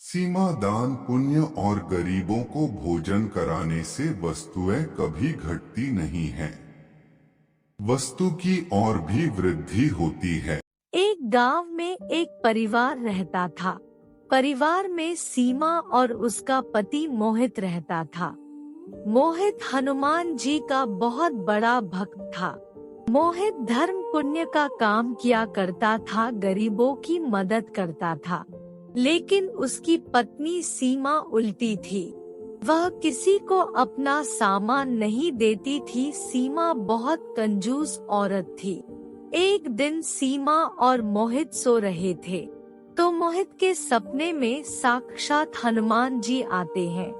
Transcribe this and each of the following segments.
सीमा दान पुण्य और गरीबों को भोजन कराने से वस्तुएं कभी घटती नहीं हैं। वस्तु की और भी वृद्धि होती है। एक गांव में एक परिवार रहता था। परिवार में सीमा और उसका पति मोहित रहता था। मोहित हनुमान जी का बहुत बड़ा भक्त था। मोहित धर्म पुण्य का काम किया करता था, गरीबों की मदद करता था। लेकिन उसकी पत्नी सीमा उल्टी थी। वह किसी को अपना सामान नहीं देती थी। सीमा बहुत कंजूस औरत थी। एक दिन सीमा और मोहित सो रहे थे तो मोहित के सपने में साक्षात हनुमान जी आते हैं।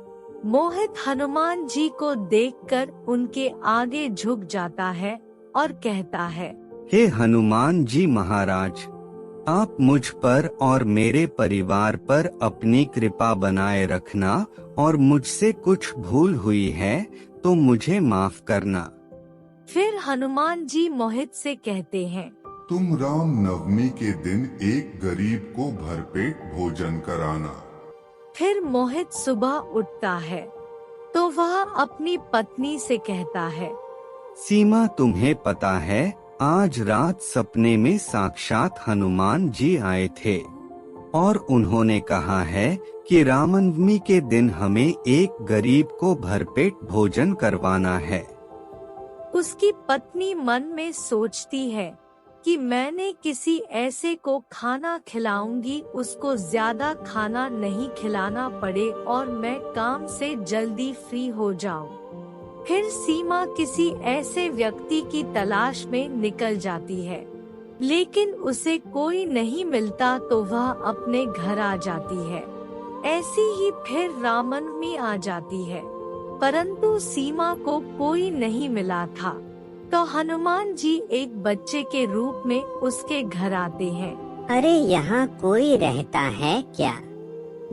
मोहित हनुमान जी को देखकर उनके आगे झुक जाता है और कहता है, हे हनुमान जी महाराज, आप मुझ पर और मेरे परिवार पर अपनी कृपा बनाए रखना और मुझसे कुछ भूल हुई है तो मुझे माफ करना। फिर हनुमान जी मोहित से कहते हैं, तुम राम नवमी के दिन एक गरीब को भरपेट भोजन कराना। फिर मोहित सुबह उठता है तो वह अपनी पत्नी से कहता है, सीमा, तुम्हें पता है आज रात सपने में साक्षात हनुमान जी आए थे और उन्होंने कहा है कि रामनवमी के दिन हमें एक गरीब को भरपेट भोजन करवाना है। उसकी पत्नी मन में सोचती है कि मैंने किसी ऐसे को खाना खिलाऊंगी, उसको ज्यादा खाना नहीं खिलाना पड़े और मैं काम से जल्दी फ्री हो जाऊं। फिर सीमा किसी ऐसे व्यक्ति की तलाश में निकल जाती है, लेकिन उसे कोई नहीं मिलता तो वह अपने घर आ जाती है। ऐसी ही फिर रामनवमी आ जाती है, परंतु सीमा को कोई नहीं मिला था। तो हनुमान जी एक बच्चे के रूप में उसके घर आते हैं। अरे, यहाँ कोई रहता है क्या?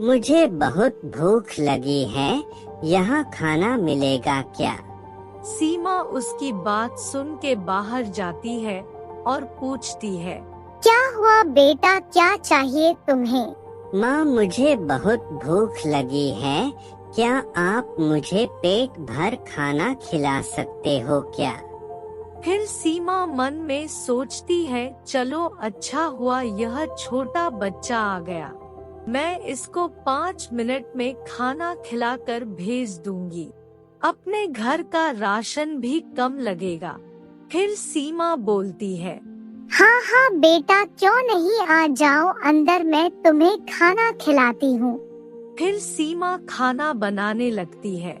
मुझे बहुत भूख लगी है, यहाँ खाना मिलेगा क्या? सीमा उसकी बात सुन के बाहर जाती है और पूछती है, क्या हुआ बेटा, क्या चाहिए तुम्हें? माँ, मुझे बहुत भूख लगी है, क्या आप मुझे पेट भर खाना खिला सकते हो क्या? फिर सीमा मन में सोचती है, चलो अच्छा हुआ यह छोटा बच्चा आ गया, मैं इसको 5 मिनट में खाना खिलाकर भेज दूंगी, अपने घर का राशन भी कम लगेगा। फिर सीमा बोलती है, हाँ हाँ बेटा, क्यों नहीं, आ जाओ अंदर, मैं तुम्हें खाना खिलाती हूँ। फिर सीमा खाना बनाने लगती है,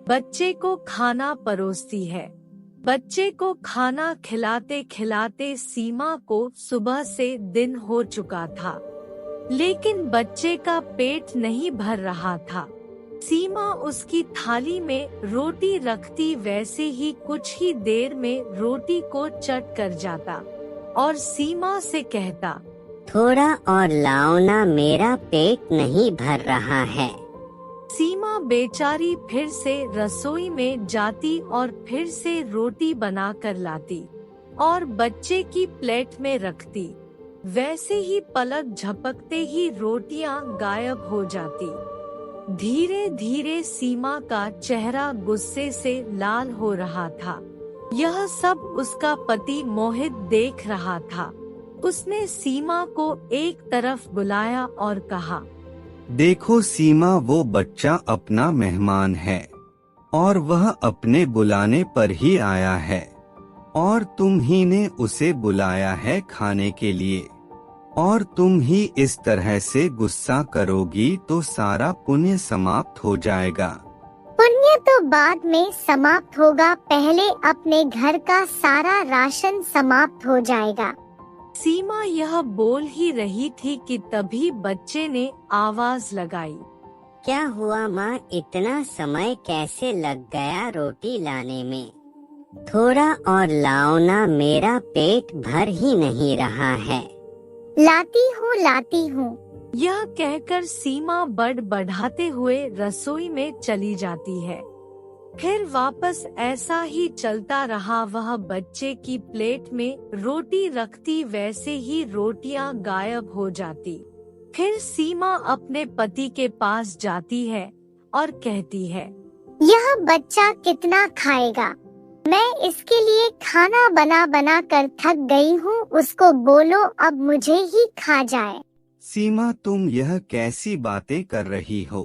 बच्चे को खाना परोसती है। बच्चे को खाना खिलाते खिलाते सीमा को सुबह से दिन हो चुका था, लेकिन बच्चे का पेट नहीं भर रहा था। सीमा उसकी थाली में रोटी रखती, वैसे ही कुछ ही देर में रोटी को चट कर जाता और सीमा से कहता, थोड़ा और लाओ ना, मेरा पेट नहीं भर रहा है। सीमा बेचारी फिर से रसोई में जाती और फिर से रोटी बना कर लाती और बच्चे की प्लेट में रखती। वैसे ही पलक झपकते ही रोटियां गायब हो जाती। धीरे धीरे सीमा का चेहरा गुस्से से लाल हो रहा था। यह सब उसका पति मोहित देख रहा था। उसने सीमा को एक तरफ बुलाया और कहा, देखो सीमा, वो बच्चा अपना मेहमान है और वह अपने बुलाने पर ही आया है और तुम ही ने उसे बुलाया है खाने के लिए, और तुम ही इस तरह से गुस्सा करोगी तो सारा पुण्य समाप्त हो जाएगा। पुण्य तो बाद में समाप्त होगा, पहले अपने घर का सारा राशन समाप्त हो जाएगा। सीमा यह बोल ही रही थी कि तभी बच्चे ने आवाज लगाई, क्या हुआ माँ, इतना समय कैसे लग गया रोटी लाने में? थोड़ा और लाओ ना, मेरा पेट भर ही नहीं रहा है। लाती हूँ। यह कहकर सीमा बढ़ाते हुए रसोई में चली जाती है। फिर वापस ऐसा ही चलता रहा। वह बच्चे की प्लेट में रोटी रखती, वैसे ही रोटियां गायब हो जाती। फिर सीमा अपने पति के पास जाती है और कहती है, यह बच्चा कितना खाएगा? मैं इसके लिए खाना बना बना कर थक गई हूँ। उसको बोलो अब मुझे ही खा जाए। सीमा, तुम यह कैसी बातें कर रही हो?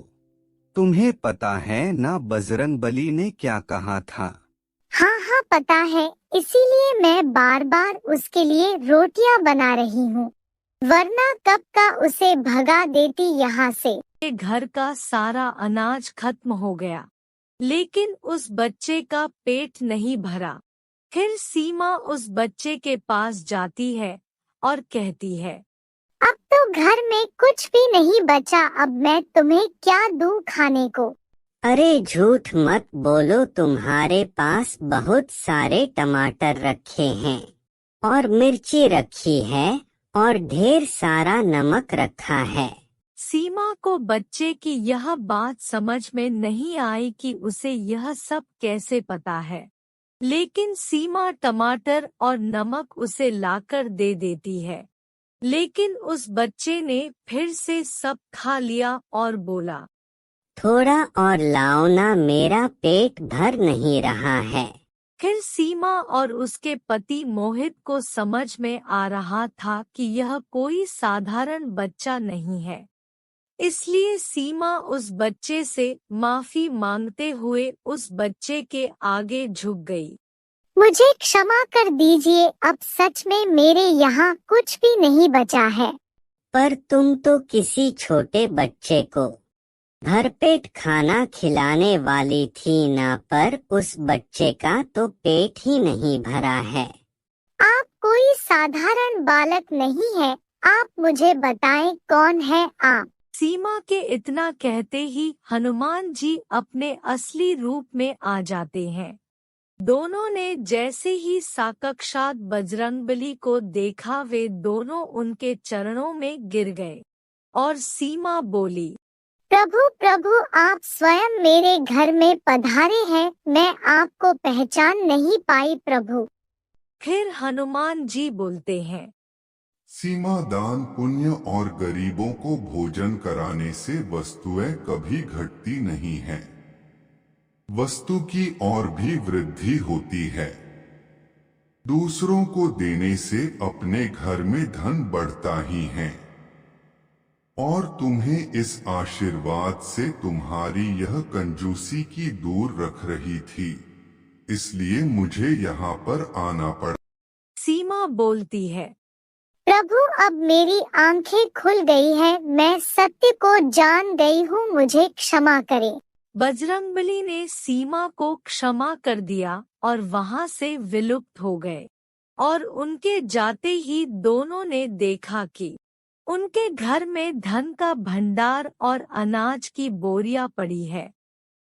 तुम्हें पता है ना बजरंगबली ने क्या कहा था? हाँ हाँ पता है, इसीलिए मैं बार बार उसके लिए रोटियां बना रही हूँ, वरना कब का उसे भगा देती यहाँ से। घर का सारा अनाज खत्म हो गया, लेकिन उस बच्चे का पेट नहीं भरा। फिर सीमा उस बच्चे के पास जाती है और कहती है, अब तो घर में कुछ भी नहीं बचा, अब मैं तुम्हें क्या दूं खाने को? अरे झूठ मत बोलो, तुम्हारे पास बहुत सारे टमाटर रखे हैं और मिर्ची रखी है और ढेर सारा नमक रखा है। सीमा को बच्चे की यह बात समझ में नहीं आई कि उसे यह सब कैसे पता है, लेकिन सीमा टमाटर और नमक उसे लाकर दे देती है। लेकिन उस बच्चे ने फिर से सब खा लिया और बोला, थोड़ा और लाओ ना, मेरा पेट भर नहीं रहा है। फिर सीमा और उसके पति मोहित को समझ में आ रहा था कि यह कोई साधारण बच्चा नहीं है, इसलिए सीमा उस बच्चे से माफी मांगते हुए उस बच्चे के आगे झुक गई। मुझे क्षमा कर दीजिए, अब सच में मेरे यहाँ कुछ भी नहीं बचा है। पर तुम तो किसी छोटे बच्चे को भरपेट खाना खिलाने वाली थी ना, पर उस बच्चे का तो पेट ही नहीं भरा है। आप कोई साधारण बालक नहीं है, आप मुझे बताएं कौन है आप? सीमा के इतना कहते ही हनुमान जी अपने असली रूप में आ जाते हैं। दोनों ने जैसे ही साक्षात बजरंगबली को देखा, वे दोनों उनके चरणों में गिर गए और सीमा बोली, प्रभु प्रभु, आप स्वयं मेरे घर में पधारे हैं, मैं आपको पहचान नहीं पाई प्रभु। फिर हनुमान जी बोलते हैं, सीमा, दान पुण्य और गरीबों को भोजन कराने से वस्तुएं कभी घटती नहीं हैं। वस्तु की और भी वृद्धि होती है। दूसरों को देने से अपने घर में धन बढ़ता ही है। और तुम्हें इस आशीर्वाद से तुम्हारी यह कंजूसी की दूर रख रही थी, इसलिए मुझे यहाँ पर आना पड़ा। सीमा बोलती है, प्रभु अब मेरी आंखें खुल गई है, मैं सत्य को जान गई हूँ, मुझे क्षमा करें। बजरंगबली ने सीमा को क्षमा कर दिया और वहां से विलुप्त हो गए। और उनके जाते ही दोनों ने देखा कि उनके घर में धन का भंडार और अनाज की बोरियां पड़ी है।